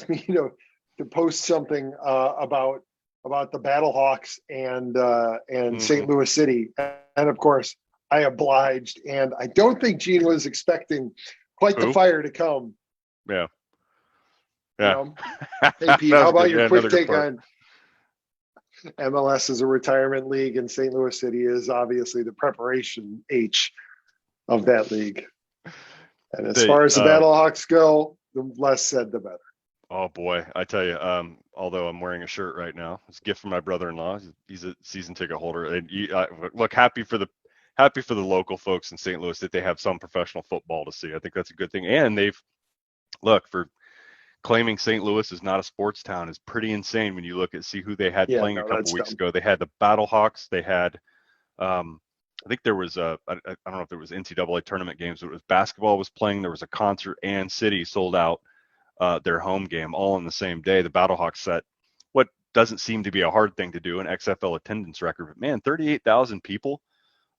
me to post something about the Battlehawks and St. Louis City, and of course I obliged. And I don't think Gene was expecting quite the fire to come. Yeah. Hey Pete, how about your quick take on MLS as a retirement league, and St. Louis City is obviously the preparation H of that league. And as far as the Battlehawks go, the less said, the better. Oh boy, I tell you, although I'm wearing a shirt right now, it's a gift from my brother-in-law. He's a season ticket holder. And look, happy for the local folks in St. Louis that they have some professional football to see. I think that's a good thing. And for claiming St. Louis is not a sports town is pretty insane when you see who they had playing a couple weeks ago. They had the Battlehawks. They had, I think there was I don't know if there was NCAA tournament games, but it was basketball was playing. There was a concert, and City sold out their home game all on the same day. The Battlehawks set what doesn't seem to be a hard thing to do, an XFL attendance record. But man, 38,000 people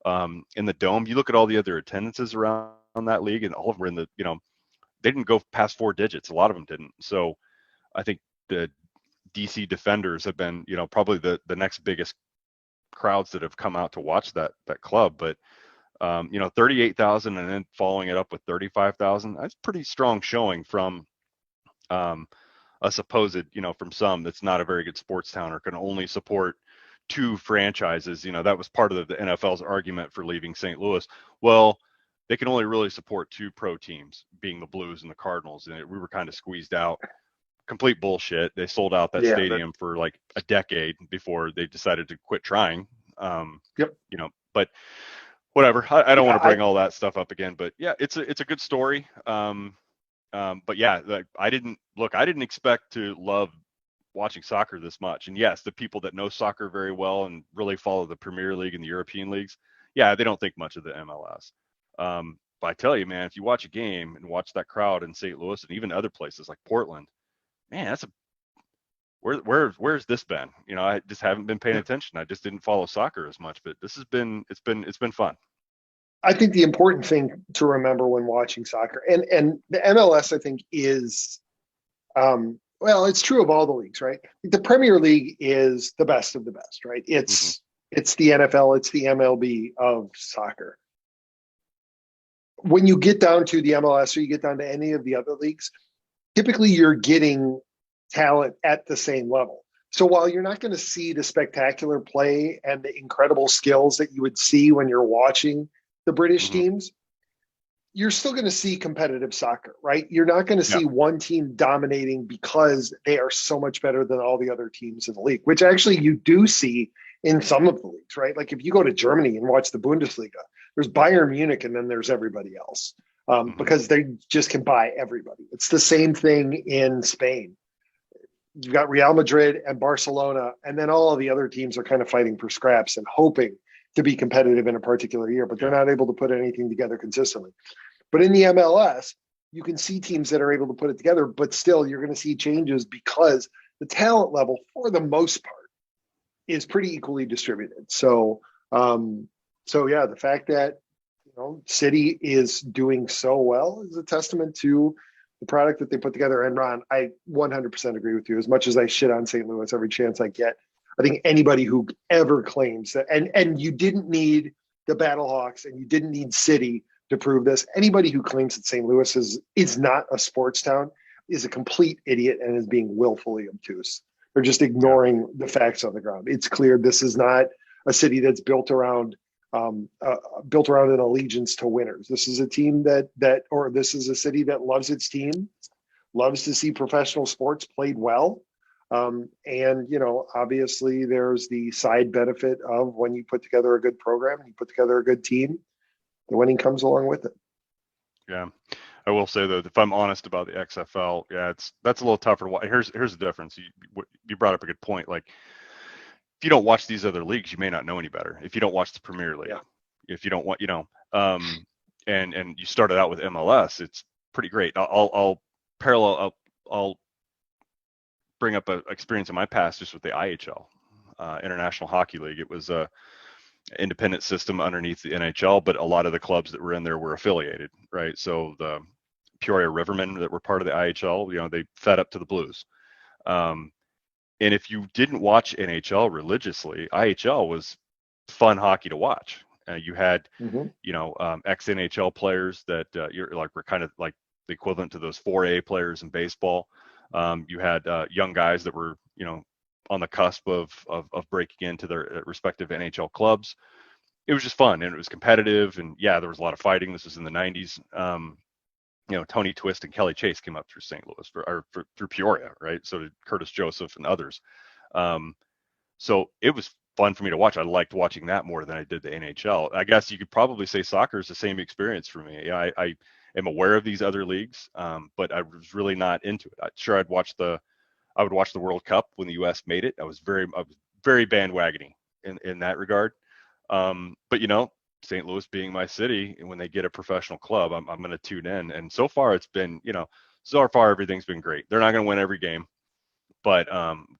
in the Dome. You look at all the other attendances around that league, and all of them were in the, they didn't go past 4 digits. A lot of them didn't. So I think the DC Defenders have been, probably the next biggest crowds that have come out to watch that club. But 38,000 and then following it up with 35,000, that's pretty strong showing from a supposed, from some that's not a very good sports town or can only support 2 franchises. That was part of the NFL's argument for leaving St. Louis. Well, they can only really support 2 pro teams, being the Blues and the Cardinals, and we were kind of squeezed out. Complete bullshit. They sold out that stadium for like a decade before they decided to quit trying. But whatever. I don't want to bring all that stuff up again, but yeah, it's a good story. But yeah, I didn't expect to love watching soccer this much. And yes, the people that know soccer very well and really follow the Premier League and the European leagues, yeah, they don't think much of the MLS. But I tell you, man, if you watch a game and watch that crowd in St. Louis and even other places like Portland, man, where's this been? I just haven't been paying attention. I just didn't follow soccer as much, but it's been fun. I think the important thing to remember when watching soccer, and the MLS, I think, is well, it's true of all the leagues, right? The Premier League is the best of the best, right? It's the NFL, it's the MLB of soccer. When you get down to the MLS or you get down to any of the other leagues, typically you're getting talent at the same level. So while you're not going to see the spectacular play and the incredible skills that you would see when you're watching the British teams, you're still going to see competitive soccer, right? You're not going to see one team dominating because they are so much better than all the other teams in the league, which actually you do see in some of the leagues, right? Like if you go to Germany and watch the Bundesliga, there's Bayern Munich and then there's everybody else because they just can buy everybody. It's the same thing in Spain. You've got Real Madrid and Barcelona, and then all of the other teams are kind of fighting for scraps and hoping to be competitive in a particular year, but they're not able to put anything together consistently. But in the MLS, you can see teams that are able to put it together, but still you're going to see changes because the talent level, for the most part, is pretty equally distributed. So yeah, the fact that City is doing so well is a testament to the product that they put together. And Ron, I 100% agree with you. As much as I shit on St. Louis every chance I get, I think anybody who ever claims that, and you didn't need the Battlehawks and you didn't need City to prove this. Anybody who claims that St. Louis is not a sports town is a complete idiot and is being willfully obtuse. They're just ignoring the facts on the ground. It's clear this is not a city that's built around an allegiance to winners. This is a team this is a city that loves its team, loves to see professional sports played well. And, obviously there's the side benefit of when you put together a good program and you put together a good team, the winning comes along with it. Yeah. I will say though, if I'm honest about the XFL, that's a little tougher. Here's the difference. You brought up a good point. Like if you don't watch these other leagues, you may not know any better. If you don't watch the Premier League, if you don't want, and you started out with MLS, it's pretty great. I'll bring up an experience in my past just with the IHL, International Hockey League. It was a independent system underneath the NHL, but a lot of the clubs that were in there were affiliated, right? So the Peoria Rivermen that were part of the IHL, they fed up to the Blues. And if you didn't watch NHL religiously, IHL was fun hockey to watch. You had, ex-NHL players that were kind of like the equivalent to those 4A players in baseball. You had young guys that were, on the cusp of breaking into their respective NHL clubs. It was just fun and it was competitive. And there was a lot of fighting. This was in the 90s. Tony Twist and Kelly Chase came up through St. Louis through Peoria, right? So did Curtis Joseph and others. So it was fun for me to watch. I liked watching that more than I did the NHL. I guess you could probably say soccer is the same experience for me. I am aware of these other leagues, but I was really not into it. I would watch the World Cup when the U.S. made it. I was very bandwagony in that regard. But St. Louis being my city, and when they get a professional club, I'm going to tune in. And so far it's been, everything's been great. They're not going to win every game, but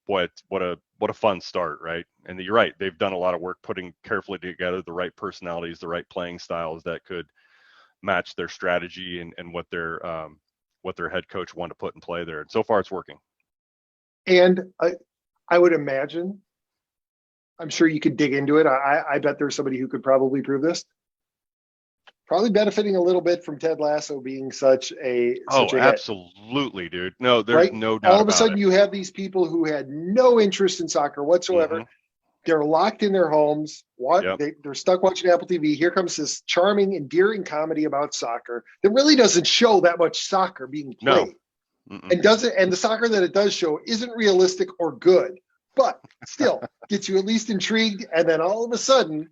what a fun start, right? And you're right. They've done a lot of work putting carefully together the right personalities, the right playing styles that could match their strategy and what their head coach wanted to put in play there. And so far it's working. And I would imagine, I'm sure you could dig into it. I bet there's somebody who could probably prove this. Probably benefiting a little bit from Ted Lasso being such a absolutely, dude. No, there's no doubt. All of a sudden, you have these people who had no interest in soccer whatsoever. Mm-hmm. They're locked in their homes. They're stuck watching Apple TV. Here comes this charming, endearing comedy about soccer that really doesn't show that much soccer being played. No. And the soccer that it does show isn't realistic or good, but still gets you at least intrigued. And then all of a sudden,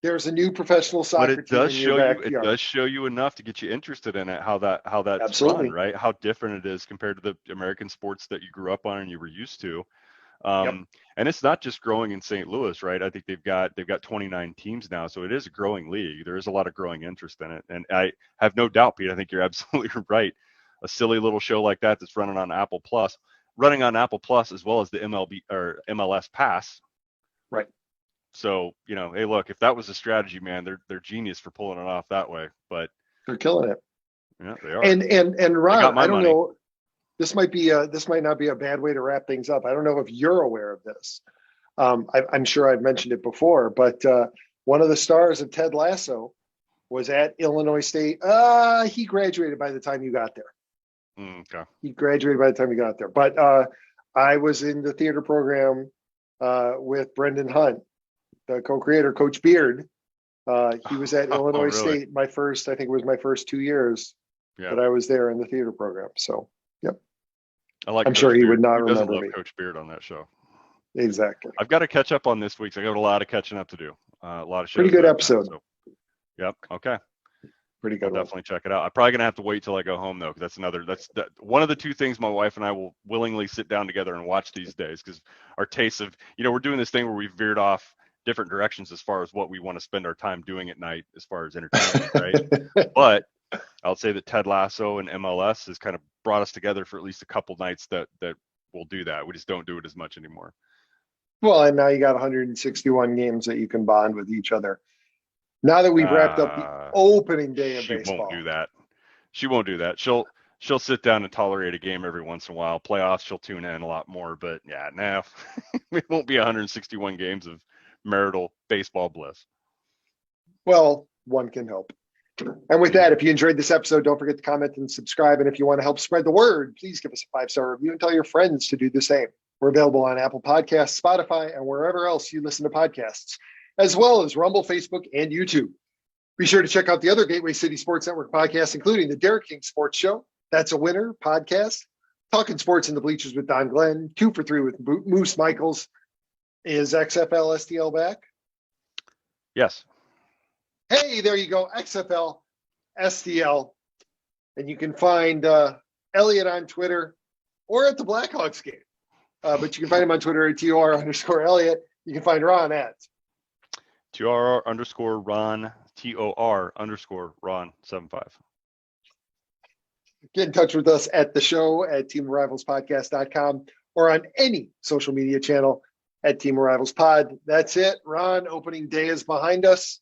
there's a new professional soccer team in your backyard. It does show you enough to get you interested in it. How that's Absolutely. Run, right? How different it is compared to the American sports that you grew up on and you were used to. And it's not just growing in St. Louis, right? I think they've got 29 teams now, so it is a growing league. There is a lot of growing interest in it, and I have no doubt, Pete. I think you're absolutely right. A silly little show like that's running on Apple Plus as well as the MLB or MLS Pass. Right. So, hey, look, if that was a strategy, man, they're genius for pulling it off that way. But They're killing it. yeah, they are. And Ron, got my I don't money. know. This might not be a bad way to wrap things up. I don't know if you're aware of this. I'm sure I've mentioned it before, but one of the stars of Ted Lasso was at Illinois State. He graduated by the time you got there. Okay. He graduated by the time you got there. But I was in the theater program with Brendan Hunt, the co-creator, Coach Beard. He was at Illinois really? State. I think it was my first 2 years that I was there in the theater program. So, yep. I'm Coach sure he Beard. would not Who doesn't remember love me. Coach Beard on that show? Exactly. I've got to catch up on this week. So I got a lot of catching up to do. A lot of shows. Pretty good episode. So, yep. Okay. Pretty good. I'll definitely check it out. I'm probably gonna have to wait till I go home though, because that's one of the two things my wife and I will willingly sit down together and watch these days, because our tastes of, we're doing this thing where we've veered off different directions as far as what we want to spend our time doing at night as far as entertainment, right? But I'll say that Ted Lasso and MLS has kind of brought us together for at least a couple nights that we'll do that. We just don't do it as much anymore. Well, and now you got 161 games that you can bond with each other. Now that we've wrapped up the opening day of baseball. She won't do that. She won't do that. She'll sit down and tolerate a game every once in a while. Playoffs, she'll tune in a lot more. But yeah, no, it won't be 161 games of marital baseball bliss. Well, one can hope. And with that, if you enjoyed this episode, don't forget to comment and subscribe. And if you want to help spread the word, please give us a 5-star review and tell your friends to do the same. We're available on Apple Podcasts, Spotify, and wherever else you listen to podcasts, as well as Rumble, Facebook, and YouTube. Be sure to check out the other Gateway City Sports Network podcasts, including the Derek King Sports Show, That's a Winner podcast, Talking Sports in the Bleachers with Don Glenn, 2 for 3 with Moose Michaels. Is XFL STL back? Yes. Hey, there you go, XFL STL. And you can find Elliott on Twitter or at the Blackhawks game. But you can find him on Twitter at TOR_Elliott. You can find Ron at TOR_Ron, TOR_Ron75. Get in touch with us at the show at teamarivalspodcast.com or on any social media channel at Team Arrivals Pod. That's it. Ron, opening day is behind us.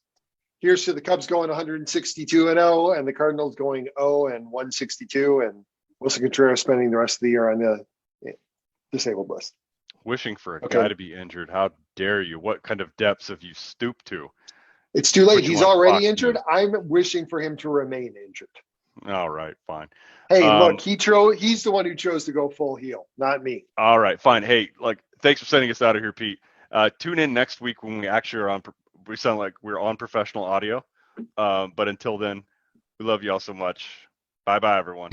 Here's to the Cubs going 162-0 and the Cardinals going 0-162, and Wilson Contreras spending the rest of the year on the disabled list. Wishing for a guy to be injured. How dare you? What kind of depths have you stooped to? It's too late. He's already injured. I'm wishing for him to remain injured. All right, fine. Hey, look, he's the one who chose to go full heel, not me. All right, fine. Hey, thanks for sending us out of here, Pete. Tune in next week when we actually are on. We sound like we're on professional audio. But until then, we love you all so much. Bye-bye, everyone.